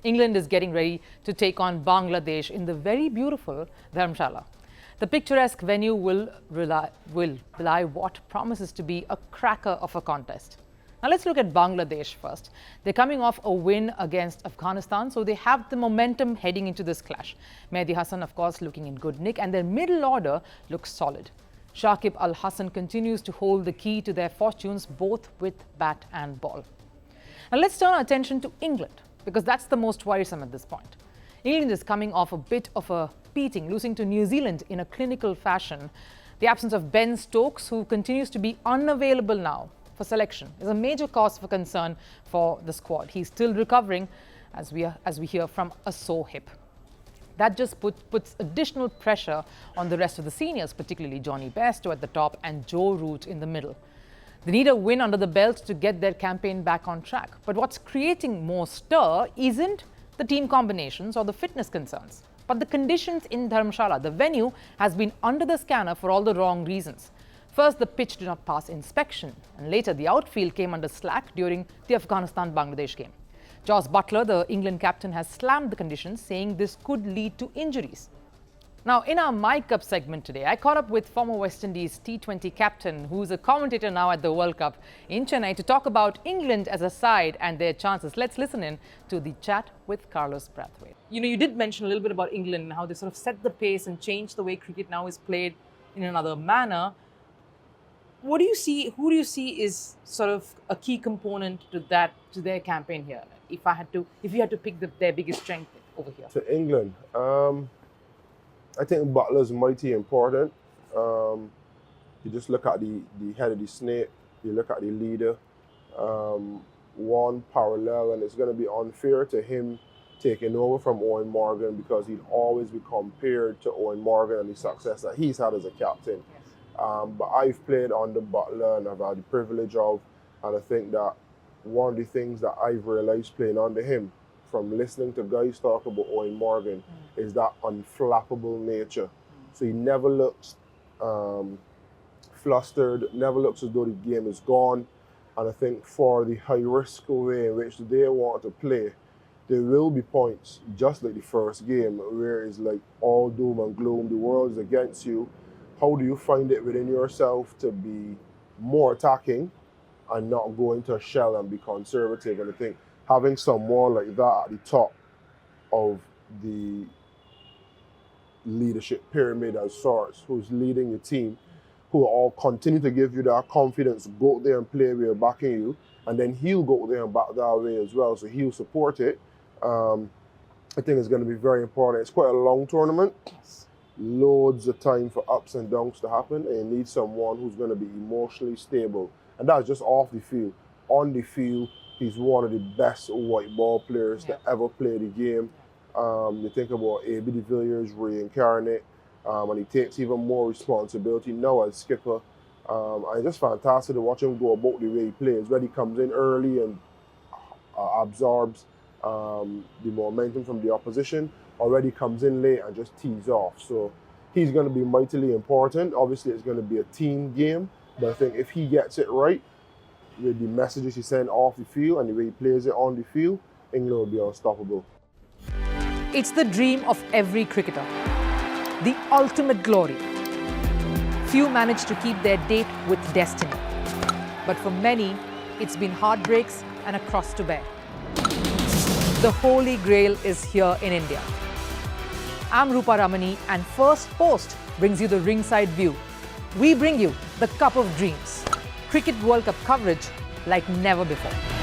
England is getting ready to take on Bangladesh in the very beautiful Dharamshala. The picturesque venue will belie what promises to be a cracker of a contest. Now let's look at Bangladesh first. They're coming off a win against Afghanistan, so they have the momentum heading into this clash. Mahedi Hasan, of course, looking in good nick, and their middle order looks solid. Shakib Hasan continues to hold the key to their fortunes, both with bat and ball. Now let's turn our attention to England, because that's the most worrisome at this point. England is coming off a bit of a beating, losing to New Zealand in a clinical fashion. The absence of Ben Stokes, who continues to be unavailable now for selection, is a major cause for concern for the squad. He's still recovering, as we hear, from a sore hip. That just puts additional pressure on the rest of the seniors, particularly Johnny Bairstow at the top and Joe Root in the middle. They need a win under the belt to get their campaign back on track. But what's creating more stir isn't the team combinations or the fitness concerns, but the conditions in Dharamshala. The venue has been under the scanner for all the wrong reasons. First, the pitch did not pass inspection, and later the outfield came under slack during the Afghanistan-Bangladesh game. Jos Buttler, the England captain, has slammed the conditions, saying this could lead to injuries. Now, in our Mic Up segment today, I caught up with former West Indies T20 captain, who's a commentator now at the World Cup in Chennai, to talk about England as a side and their chances. Let's listen in to the chat with Carlos Brathwaite. You did mention a little bit about England and how they sort of set the pace and changed the way cricket now is played in another manner. What do you see? Who do you see is sort of a key component to their campaign here? If you had to pick their biggest strength over here. To England, I think Butler's mighty important. You just look at the head of the snake, you look at the leader, one parallel, and it's going to be unfair to him taking over from Owen Morgan, because he'd always be compared to Owen Morgan and the success that he's had as a captain. But I've played under Butler and I've had the privilege of, and I think that one of the things that I've realized playing under him, from listening to guys talk about Owen Morgan, is that unflappable nature. So he never looks flustered, never looks as though the game is gone. And I think for the high-risk way in which they want to play, there will be points, just like the first game, where it's like all doom and gloom, the world is against you. How do you find it within yourself to be more attacking and not go into a shell and be conservative? And I think having someone like that at the top of the leadership pyramid as sorts, who's leading your team, who will all continue to give you that confidence, go out there and play, we're backing you, and then he'll go out there and back that way as well, so he'll support it. I think it's going to be very important. It's quite a long tournament. Loads of time for ups and downs to happen, and you need someone who's going to be emotionally stable. And that's just off the field. On the field, he's one of the best white ball players to ever play the game. You think about A.B. de Villiers reincarnate, and he takes even more responsibility now as skipper. And it's just fantastic to watch him go about the way he plays, where he comes in early and absorbs the momentum from the opposition, already comes in late and just tees off. So he's going to be mightily important. Obviously, it's going to be a team game, but I think if he gets it right, with the messages he sends off the field and the way he plays it on the field, England will be unstoppable. It's the dream of every cricketer, the ultimate glory. Few manage to keep their date with destiny, but for many, it's been heartbreaks and a cross to bear. The Holy Grail is here in India. I'm Rupha Ramani, and Firstpost brings you the ringside view. We bring you the Cup of Dreams. Cricket World Cup coverage like never before.